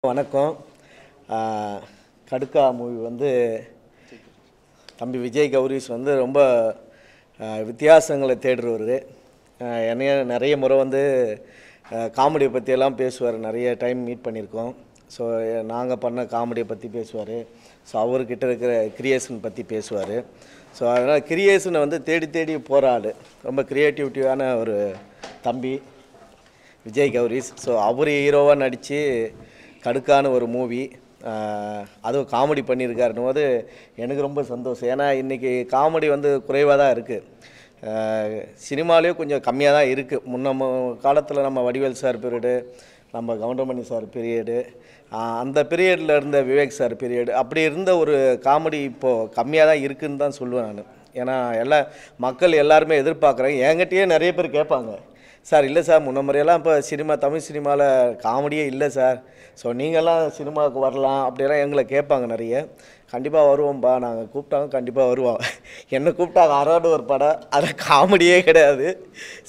வணக்கம். கடுக்கா மூவி வந்து தம்பி விஜய் கௌரிஸ் வந்து ரொம்ப வித்தியாசங்களை தேடுறவர். என்னைய நிறைய முறை வந்து காமெடியை பற்றியெல்லாம் பேசுவார். நிறைய டைம் மீட் பண்ணியிருக்கோம். ஸோ நாங்கள் பண்ண காமெடியை பற்றி பேசுவார். ஸோ அவர்கிட்ட இருக்கிற கிரியேஷன் பற்றி பேசுவார். ஸோ அதனால் கிரியேஷனை வந்து தேடி தேடி போகிற ஆள். ரொம்ப க்ரியேட்டிவிட்டியான ஒரு தம்பி விஜய் கௌரிஸ். ஸோ அவர் ஹீரோவாக நடித்து கடுக்கான ஒரு மூவி, அதுவும் காமெடி பண்ணியிருக்காருன்னு போது எனக்கு ரொம்ப சந்தோஷம். ஏன்னா இன்றைக்கி காமெடி வந்து குறைவாக தான் இருக்குது. சினிமாலேயும் கொஞ்சம் கம்மியாக தான் இருக்குது. முன்ன காலத்தில் நம்ம வடிவேல் சார் பீரியடு, நம்ம கவுண்டமணி சார் பீரியடு, அந்த பீரியடில் இருந்த விவேக் சார் பீரியடு, அப்படி இருந்த ஒரு காமெடி இப்போது கம்மியாக தான் இருக்குதுன்னு தான் சொல்லுவேன் நான். ஏன்னா மக்கள் எல்லாருமே எதிர்பார்க்குறாங்க. என்கிட்டயே நிறைய பேர் கேட்பாங்க, சார் இல்லை சார் முன்ன முறையெல்லாம் இப்போ தமிழ் சினிமாவில் காமெடியே இல்லை சார், ஸோ நீங்கள்லாம் சினிமாவுக்கு வரலாம் அப்படிலாம் எங்களை கேட்பாங்க நிறைய. கண்டிப்பாக வருவோம்ப்பா, நாங்கள் கூப்பிட்டாங்க கண்டிப்பாக வருவோம். என்னை கூப்பிட்டாங்க அறாடு ஒரு படம், அதில் காமெடியே கிடையாது,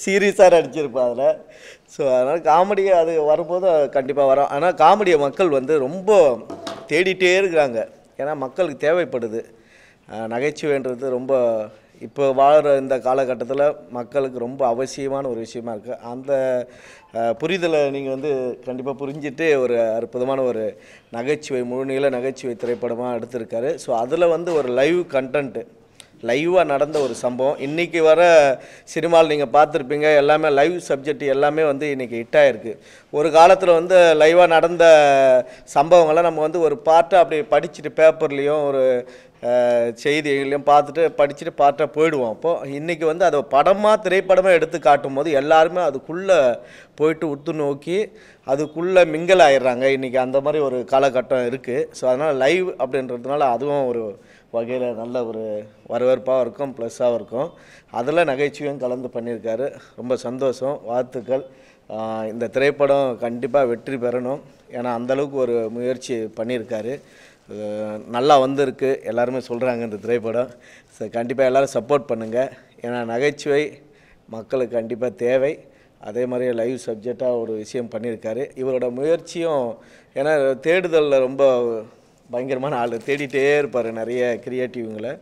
சீரியஸாக நடிச்சிருப்பேன் அதில். ஸோ அதனால் காமெடி அது வரும்போது கண்டிப்பாக வரோம். ஆனால் காமெடியை மக்கள் வந்து ரொம்ப தேடிட்டே இருக்கிறாங்க. ஏன்னா மக்களுக்கு தேவைப்படுது. நகைச்சுவைன்றது ரொம்ப இப்போ வாழ்கிற இந்த காலகட்டத்தில் மக்களுக்கு ரொம்ப அவசியமான ஒரு விஷயமா இருக்குது. அந்த புரிதலை நீங்கள் வந்து கண்டிப்பாக புரிஞ்சுட்டு ஒரு அற்புதமான ஒரு நகைச்சுவை, முழுநீள நகைச்சுவை திரைப்படமாக எடுத்திருக்காரு. ஸோ அதில் வந்து ஒரு லைவ் கண்டென்ட்டு, லைவாக நடந்த ஒரு சம்பவம். இன்றைக்கி வர சினிமாவில் நீங்கள் பார்த்துருப்பீங்க, எல்லாமே லைவ் சப்ஜெக்ட் எல்லாமே வந்து இன்றைக்கி ஹிட் ஆகிருக்கு. ஒரு காலத்தில் வந்து லைவாக நடந்த சம்பவங்கள்லாம் நம்ம வந்து ஒரு பார்ட்டாக அப்படி படிச்சுட்டு பேப்பர்லேயும் ஒரு செய்திகளையும் பார்த்துட்டு படிச்சுட்டு பார்ட்டாக போயிடுவோம். அப்போது இன்றைக்கி வந்து அதை படமாக திரைப்படமாக எடுத்து காட்டும் போது எல்லாருமே அதுக்குள்ளே போயிட்டு உத்து நோக்கி அதுக்குள்ளே மிங்கல் ஆயிடுறாங்க. இன்றைக்கி அந்த மாதிரி ஒரு காலகட்டம் இருக்குது. ஸோ அதனால் லைவ் அப்படின்றதுனால அதுவும் ஒரு வகையில் நல்ல ஒரு வரவேற்பாக இருக்கும், ப்ளஸ்ஸாகவும் இருக்கும். அதில் நகைச்சுவையும் கலந்து பண்ணியிருக்காரு. ரொம்ப சந்தோஷம், வாழ்த்துக்கள். இந்த திரைப்படம் கண்டிப்பாக வெற்றி பெறணும். ஏன்னா அந்தளவுக்கு ஒரு முயற்சி பண்ணியிருக்காரு. நல்லா வந்திருக்கு, எல்லாருமே சொல்கிறாங்க இந்த திரைப்படம். ஸோ கண்டிப்பாக எல்லோரும் சப்போர்ட் பண்ணுங்கள். ஏன்னா நகைச்சுவை மக்களுக்கு கண்டிப்பாக தேவை. அதே மாதிரி லைவ் சப்ஜெக்டாக ஒரு விஷயம் பண்ணியிருக்காரு. இவரோட முயற்சியும், ஏன்னா தேடுதலில் ரொம்ப பயங்கரமான ஆள், தேடிட்டே இருப்பார் நிறைய க்ரியேட்டிவ்ங்களை.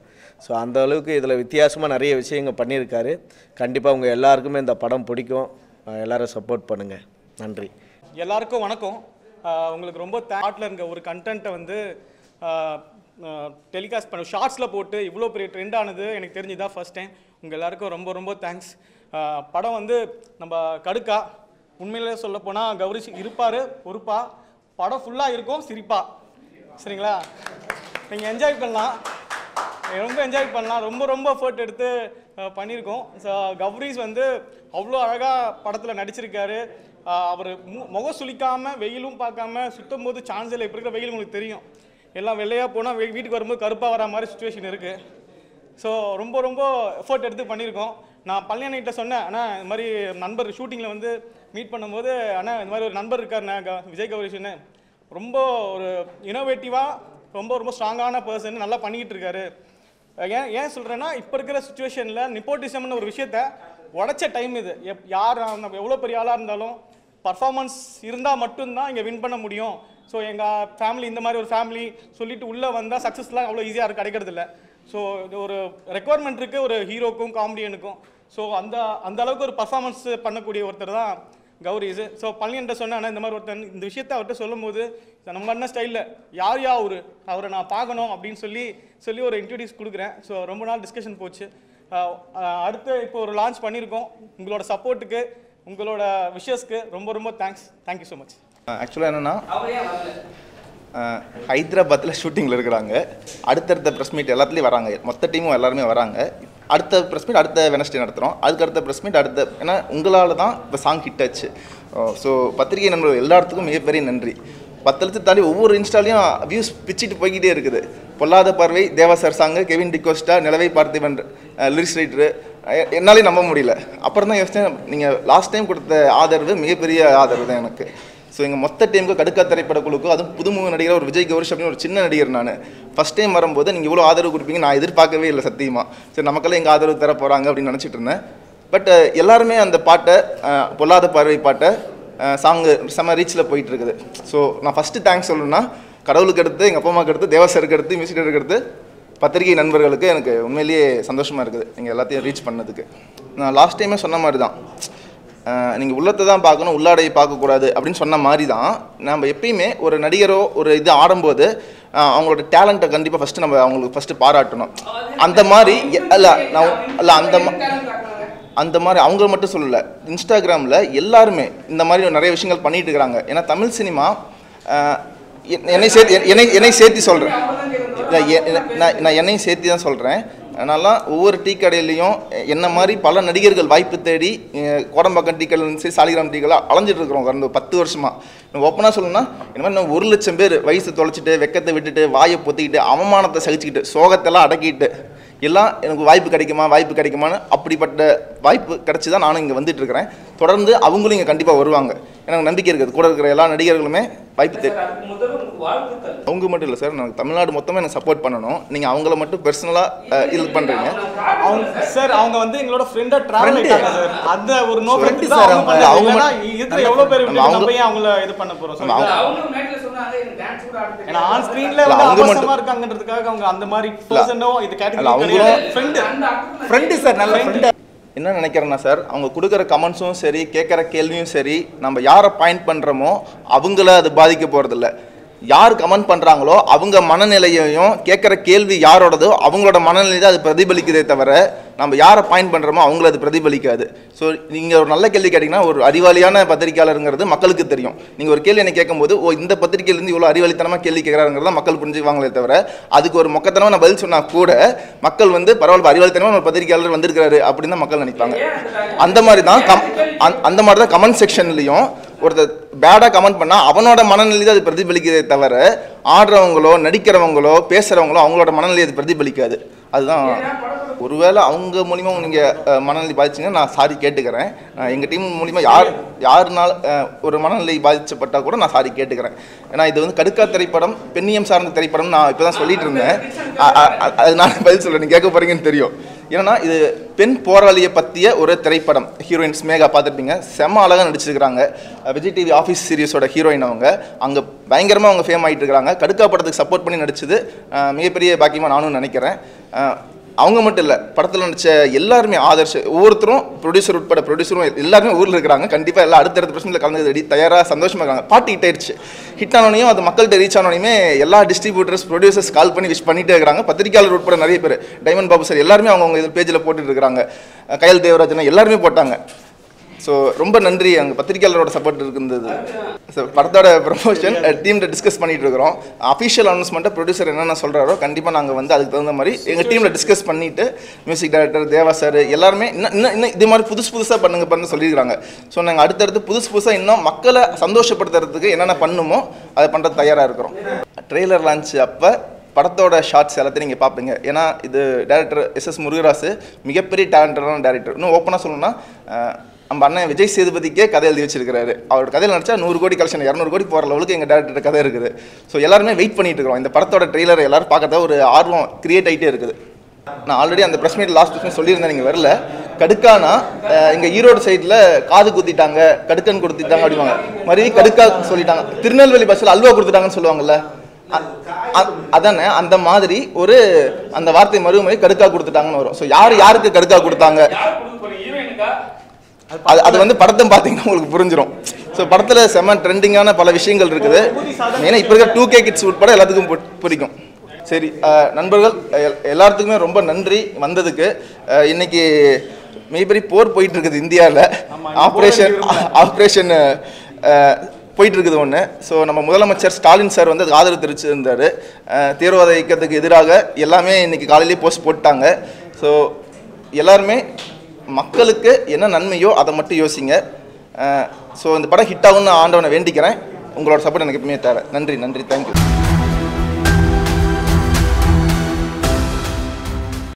ஸோ அந்த அளவுக்கு இதில் வித்தியாசமாக நிறைய விஷயங்கள் பண்ணியிருக்காரு. கண்டிப்பாக உங்கள் எல்லாருக்குமே இந்த படம் பிடிக்கும். எல்லோரும் சப்போர்ட் பண்ணுங்கள். நன்றி. எல்லாருக்கும் வணக்கம். உங்களுக்கு ரொம்ப தாட்டில் இருக்க ஒரு கண்டென்ட்டை வந்து டெலிகாஸ்ட் பண்ண ஷார்ட்ஸில் போட்டு இவ்வளோ பெரிய ட்ரெண்ட் ஆனது எனக்கு தெரிஞ்சு தான் ஃபர்ஸ்ட் டைம். உங்கள் எல்லாருக்கும் ரொம்ப ரொம்ப தேங்க்ஸ். படம் வந்து நம்ம கடுக்கா, உண்மையிலே சொல்ல போனால் கௌரிஷ் இருப்பார் பொறுப்பா, படம் ஃபுல்லாக இருக்கும் சிரிப்பா, சரிங்களா? நீங்கள் என்ஜாய் பண்ணலாம், ரொம்ப என்ஜாய் பண்ணலாம். ரொம்ப ரொம்ப எஃபர்ட் எடுத்து பண்ணியிருக்கோம். ஸோ கௌரிஷ் வந்து அவ்வளோ அழகாக படத்தில் நடிச்சிருக்காரு. அவர் முகம் சுளிக்காமல் வெயிலும் பார்க்காம சுற்றும் போது சான்ஸ் இல்லை. இப்போ இருக்கிற வெயில் உங்களுக்கு தெரியும், எல்லாம் வெள்ளையாக போனால் வீட்டுக்கு வரும்போது கருப்பாக வர மாதிரி சுச்சுவேஷன் இருக்குது. ஸோ ரொம்ப ரொம்ப எஃபர்ட் எடுத்து பண்ணியிருக்கோம். நான் பழனியன்கிட்ட சொன்னேன், ஆனால் இந்த மாதிரி நண்பர் ஷூட்டிங்கில் வந்து மீட் பண்ணும்போது, ஆனால் இந்த மாதிரி ஒரு நண்பர் இருக்கார் விஜய் கௌரிஷ்னு, ரொம்ப ஒரு இனோவேட்டிவாக ரொம்ப ரொம்ப ஸ்ட்ராங்கான பர்சன், நல்லா பண்ணிக்கிட்டு இருக்காரு. ஏன் சொல்கிறேன்னா, இப்போ இருக்கிற சுச்சுவேஷனில் நிப்போட்டிசம்னு ஒரு விஷயத்த உடச்ச டைம் இது. யார் நம்ம எவ்வளோ பெரிய ஆளாக இருந்தாலும் பர்ஃபார்மன்ஸ் இருந்தால் மட்டும்தான் இங்கே வின் பண்ண முடியும். ஸோ எங்கள் ஃபேமிலி இந்த மாதிரி ஒரு ஃபேமிலி சொல்லிட்டு உள்ளே வந்தால் சக்ஸஸ்லாம் அவ்வளோ ஈஸியாக கிடைக்கிறது இல்லை. ஸோ இது ஒரு ரெக்குவயர்மெண்ட் இருக்குது ஒரு ஹீரோக்கும் காமெடியனுக்கும். ஸோ அந்த அளவுக்கு ஒரு பர்ஃபார்மன்ஸ் பண்ணக்கூடிய ஒருத்தர் தான் கௌரிஸ். ஸோ பழனியன்ட்ட சொன்னேன், இந்த மாதிரி ஒருத்தர் இந்த விஷயத்தை அவர்கிட்ட சொல்லும் போது நம்ம என்ன ஸ்டைலில் யார் அவரை நான் பார்க்கணும் அப்படின்னு சொல்லி ஒரு இன்ட்ரடியூஸ் கொடுக்குறேன். ஸோ ரொம்ப நாள் டிஸ்கஷன் போச்சு. அடுத்து இப்போ ஒரு லான்ச் பண்ணியிருக்கோம். உங்களோட சப்போர்ட்டுக்கு, உங்களோட விஷஸ்க்கு ரொம்ப ரொம்ப தேங்க்ஸ். Thank you so much. ஆக்சுவலாக என்னென்னா, ஹைதராபாத்தில் ஷூட்டிங்கில் இருக்கிறாங்க. அடுத்தடுத்த ப்ரெஸ் மீட் எல்லாத்துலேயும் வராங்க, மொத்த டீமும் எல்லாருமே வராங்க. அடுத்த ப்ரெஸ் மீட் அடுத்த வெனஸ்டே நடத்துகிறோம். அதுக்கு அடுத்த ப்ரெஸ் மீட் அடுத்த, ஏன்னா உங்களால் தான் இப்போ சாங் ஹிட் ஆச்சு. ஸோ பத்திரிகை நண்பர்கள் எல்லாத்துக்கும் மிகப்பெரிய நன்றி. 10 லட்சம் தாண்டி ஒவ்வொரு இன்ஸ்டாலையும் வியூஸ் பிச்சுட்டு போய்கிட்டே இருக்குது. பொல்லாத பார்வை, தேவா சார் சாங்கு, கெவின் டிகோஸ்டா, நிலவை பார்த்திபன் லிரிக்ஸ் ரைட்டரு, என்னாலே நம்ப முடியல. அப்புறம் தான் யோசிச்சேன், நீங்கள் லாஸ்ட் டைம் கொடுத்த ஆதரவு மிகப்பெரிய ஆதரவு தான் எனக்கு. ஸோ எங்கள் மொத்த டீமுக்கு, கடுக்கா திரைப்பட குழுக்கும், அதுவும் புதுமுக நடிகர் ஒரு விஜய் கௌரிஷ் அப்படின்னு ஒரு சின்ன நடிகர் நான், ஃபஸ்ட் டைம் வரும்போது நீங்கள் இவ்வளோ ஆதரவு கொடுப்பீங்க நான் எதிர்பார்க்கவே இல்லை சத்தியமாக. சரி நமக்கெல்லாம் எங்கள் ஆதரவு தர போகிறாங்க அப்படின்னு நினச்சிட்டு இருந்தேன். பட் எல்லாருமே அந்த பாட்டை, பொல்லாத பார்வை பாட்டை சாங்கு செம்ம ரீச்சில் போயிட்டு இருக்குது. ஸோ நான் ஃபஸ்ட்டு தேங்க்ஸ் சொல்லணும்னா கடவுளுக்கு அடுத்து, எங்கள் அப்பா அம்மாவுக்கு அடுத்து, தேவாசருக்கு அடுத்து, மியூசிக் டைரக்டருக்கு அடுத்து பத்திரிகை நண்பர்களுக்கு எனக்கு உண்மையிலேயே சந்தோஷமாக இருக்குது நீங்கள் எல்லாத்தையும் ரீச் பண்ணதுக்கு. நான் லாஸ்ட் டைமே சொன்ன மாதிரி தான், நீங்கள் உள்ளத்தை தான் பார்க்கணும், உள்ளாடையை பார்க்கக்கூடாது அப்படின்னு சொன்ன மாதிரி தான் நம்ம எப்பயுமே ஒரு நடிகரோ ஒரு இது ஆடும்போது அவங்களோட டேலண்ட்டை கண்டிப்பாக ஃபஸ்ட்டு நம்ம அவங்களுக்கு ஃபஸ்ட்டு பாராட்டணும். அந்த மாதிரி அந்த மாதிரி அவங்க மட்டும் சொல்லலை, இன்ஸ்டாகிராமில் எல்லாருமே இந்த மாதிரி நிறைய விஷயங்கள் பண்ணிட்டு இருக்கிறாங்க. ஏன்னா தமிழ் சினிமா என்னை சேர்த்து சொல்கிறேன், நான் என்னையும் சேர்த்து தான் சொல்கிறேன். அதனாலாம் ஒவ்வொரு டீ கடையிலையும் என்ன மாதிரி பல நடிகர்கள் வாய்ப்பு தேடி கோடம்பாக்கம் டீ கடையிலும் சரி, சாலிகிராம் டீ கடை அலைஞ்சிட்டு இருக்கிறோம் கடந்த 10 வருஷமாக. ஓப்பனாக சொல்லணும்னா இந்த மாதிரி நம்ம 1 லட்சம் பேர் வயசு தொலைச்சிட்டு, வெக்கத்தை விட்டுட்டு, வாயை பொத்திக்கிட்டு, அவமானத்தை சகிச்சுக்கிட்டு, சோகத்தெல்லாம் அடக்கிட்டு எல்லாம் எனக்கு வாய்ப்பு கிடைக்குமான்னு அப்படிப்பட்ட வாய்ப்பு கிடச்சி தான் நானும் இங்கே வந்துட்டு இருக்கிறேன். தொடர்ந்து அவங்களும் இங்கே கண்டிப்பாக வருவாங்க, எனக்கு நம்பிக்கை இருக்குது. கூட இருக்கிற எல்லா நடிகர்களுமே வாய்ப்பு தேடி அவங்க மட்டும் இல்லை சார், நாங்கள் தமிழ்நாடு மொத்தமாக எனக்கு சப்போர்ட் பண்ணணும். நீங்கள் அவங்கள மட்டும் பர்சனலாக இது பண்ணுறீங்க. சார் அவங்க வந்து எங்களோட ஃப்ரெண்டாக ட்ராவல் ஆகிட்டாங்க சார். அந்த ஒரு நோக்கத்துக்கு சார் அவங்க இருக்கிற எவ்வளோ பேர் அவங்கள இது பண்ண போகிறோம். ஏன்னா ஆன் ஸ்க்ரீனில் அவங்க மட்டும் இருக்காங்கன்றதுக்காக அவங்க அந்த மாதிரி பர்சனோ இது கேட்டகரி ஃப்ரெண்டு சார், நல்ல ஃப்ரெண்டு. என்ன நினைக்கிறேன்னா சார், அவங்க கொடுக்குற கமெண்ட்ஸும் சரி, கேட்குற கேள்வியும் சரி, நம்ம யாரை பாயிண்ட் பண்ணுறோமோ அவங்கள அது பாதிக்க போகிறதில்ல. யார் கமெண்ட் பண்ணுறாங்களோ அவங்க மனநிலையையும், கேட்குற கேள்வி யாரோடதோ அவங்களோட மனநிலை தான் அது பிரதிபலிக்குதே தவிர நம்ம யாரை பாயிண்ட் பண்ணுறோமோ அவங்கள அது பிரதிபலிக்காது. ஸோ நீங்கள் ஒரு நல்ல கேள்வி கேட்டிங்கன்னா, ஒரு அறிவாளியான பத்திரிகையாளருங்கிறது மக்களுக்கு தெரியும். நீங்கள் ஒரு கேள்வி என்ன கேட்கும்போது, இந்த பத்திரிகையிலேருந்து இவ்வளோ அறிவாளித்தனமாக கேள்வி கேட்குறாங்கிறத மக்கள் புரிஞ்சுக்குவாங்களே தவிர, அதுக்கு ஒரு மொக்கத்தனமாக நான் பதில் சொன்னால் கூட மக்கள் வந்து பரவாயில்ல, அறிவாளித்தனமாக ஒரு பத்திரிகையாளர் வந்திருக்கிறாரு அப்படின்னு தான் மக்கள் நினைப்பாங்க. அந்த மாதிரி தான் கமெண்ட் செக்ஷன்லையும் ஒருத்தர் பேடாக கமெண்ட் பண்ணால் அவனோட மனநிலை தான் அது பிரதிபலிக்கிறதே தவிர, ஆடுறவங்களோ நடிக்கிறவங்களோ பேசுகிறவங்களோ அவங்களோட மனநிலை அது பிரதிபலிக்காது. அதுதான். ஒருவேளை அவங்க மூலிமா நீங்கள் மனநிலை பாதிச்சிங்கன்னா நான் சாரி கேட்டுக்கிறேன். எங்கள் டீம் மூலிமா யாருனால ஒரு மனநிலை பாதிக்கப்பட்டால் கூட நான் சாரி கேட்டுக்கிறேன். ஏன்னா இது வந்து கடுக்கா திரைப்படம், பெண்ணியம் சார்ந்த திரைப்படம் நான் இப்போ தான் சொல்லிட்டு இருந்தேன். அது நான் பதில் சொல்கிறேன், நீங்கள் கேட்க போகிறீங்கன்னு தெரியும். ஏன்னா இது பெண் போராளியை பற்றிய ஒரு திரைப்படம். ஹீரோயின் ஸ்மேகா பார்த்துருப்பீங்க, செம்ம அழகாக நடிச்சிருக்கிறாங்க. விஜய் டிவி ஆஃபீஸ் சீரிஸோட ஹீரோயின் அவங்க. அங்கே பயங்கரமாக அவங்க ஃபேம் ஆகிட்டு இருக்கிறாங்க. கடுக்கா படத்துக்கு சப்போர்ட் பண்ணி நடிச்சது மிகப்பெரிய பாக்கியமாக நானும் நினைக்கிறேன். அவங்க மட்டும் இல்லை, படத்தில் நடித்த எல்லாருமே ஆதர்ஷ், ஒவ்வொருத்தரும் ப்ரொடியூசர் உட்பட ப்ரொடியூசரும் எல்லாருமே ஊரில் இருக்கிறாங்க. கண்டிப்பாக எல்லாம் அடுத்தடுத்த பிரச்சனையில் கலந்து தயாராக சந்தோஷமாக இருக்காங்க. பாட்டு ஹிட் ஆயிடுச்சு. ஹிட் ஆனோனையும் அது மக்கள்கிட்ட ரீச் ஆனோனையுமே எல்லா டிஸ்ட்ரிபியூட்டர்ஸ் ப்ரொடியூசர்ஸ் கால் பண்ணி விஷ் பண்ணிட்டே இருக்கிறாங்க. பத்திரிகையாளர் உட்பட நிறைய பேர், டைமண்ட் பாபு சார் எல்லாருமே அவங்க இதில் பேஜில் போட்டுட்டு இருக்கிறாங்க. கயல் தேவராஜன் எல்லாருமே போட்டாங்க. ஸோ ரொம்ப நன்றி, அங்கே பத்திரிகையாளரோட சப்போர்ட் இருந்தது. ஸோ படத்தோட ப்ரமோஷன் டீமில் டிஸ்கஸ் பண்ணிட்டு இருக்கிறோம். அஃபிஷியல் அனௌன்ஸ்மெண்ட்டை ப்ரொடியூசர் என்னென்ன சொல்கிறாரோ கண்டிப்பாக நாங்கள் வந்து அதுக்கு தகுந்த மாதிரி எங்கள் டீமில் டிஸ்கஸ் பண்ணிவிட்டு மியூசிக் டைரக்டர் தேவா சார் எல்லாருமே இன்னும் இது மாதிரி புதுசாக பண்ணுங்க சொல்லியிருக்காங்க. ஸோ நாங்கள் அடுத்தடுத்து புதுசாக இன்னும் மக்களை சந்தோஷப்படுத்துறதுக்கு என்னென்ன பண்ணுமோ அதை பண்ணுறது தயாராக இருக்கிறோம். ட்ரெய்லர் லான்ச் அப்போ படத்தோட ஷார்ட்ஸ் எல்லாத்தையும் நீங்கள் பார்ப்பீங்க. ஏன்னா இது டேரக்டர் SS முருகராசு மிகப்பெரிய டேலண்டடான டேரக்டர். இன்னும் ஓப்பனாக சொல்லணும்னா நம்ம அண்ணன் விஜய் சேதுபதிக்கே கதை எழுதி வச்சிருக்காரு. அவரோட கதையில் நடிச்சா 100 கோடி கலெக்ஷன் 200 கோடி போகிற லெவலுக்கு எங்கள் டேரக்டர் கதை இருக்குது. ஸோ எல்லாருமே வெயிட் பண்ணிட்டு இருக்கிறோம். இந்த படத்தோட ட்ரெய்லர் எல்லாரும் பார்க்கறத ஒரு ஆர்வம் கிரியேட் ஆகிட்டே இருக்குது. நான் ஆல்ரெடி அந்த ப்ரெஸ் மீட் லாஸ்ட் பிரச்சனை சொல்லியிருந்தேன், நீங்கள் வரல. கடுக்கானா எங்கள் ஈரோடு சைடில் காது குத்திட்டாங்க, கடுக்கன் கொடுத்துட்டாங்க அப்படிவாங்க. மறுபடியும் கடுக்கா சொல்லிட்டாங்க. திருநெல்வேலி பஸ்ஸில் அல்வா கொடுத்துட்டாங்கன்னு சொல்லுவாங்கல்ல, அதானே அந்த மாதிரி ஒரு அந்த வார்த்தை மறுபடியும் கடுக்கா கொடுத்துட்டாங்கன்னு வரும். ஸோ யாருக்கு கடுக்கா கொடுத்தாங்க அது வந்து படத்தை பார்த்தீங்கன்னா உங்களுக்கு புரிஞ்சிடும். ஸோ படத்தில் செம்ம ட்ரெண்டிங்கான பல விஷயங்கள் இருக்குது. ஏன்னா இப்போ இருக்க 2K கிட்ஸ் உட்பட எல்லாத்துக்கும் பிடிக்கும். சரி நண்பர்கள் எல்லாத்துக்குமே ரொம்ப நன்றி வந்ததுக்கு. இன்னைக்கு மிகப்பெரிய போர் போயிட்டு இருக்குது இந்தியாவில். ஆப்ரேஷன் போயிட்டு இருக்குது ஒன்று. ஸோ நம்ம முதலமைச்சர் ஸ்டாலின் சார் வந்து அதுக்கு ஆதரவு தெரிவிச்சிருந்தார். தீவிரவாத இயக்கத்துக்கு எதிராக எல்லாமே இன்னைக்கு காலையிலேயே போஸ்ட் போட்டாங்க. ஸோ எல்லாருமே மக்களுக்கு என்ன நன்மையோ அதை மட்டும் யோசிங்க. ஸோ இந்த படம் ஹிட் ஆகும்னு ஆண்டவனை வேண்டிக்கிறேன். உங்களோட சப்போர்ட் எனக்கு எப்பவுமே தேவை. நன்றி, தேங்க்யூ.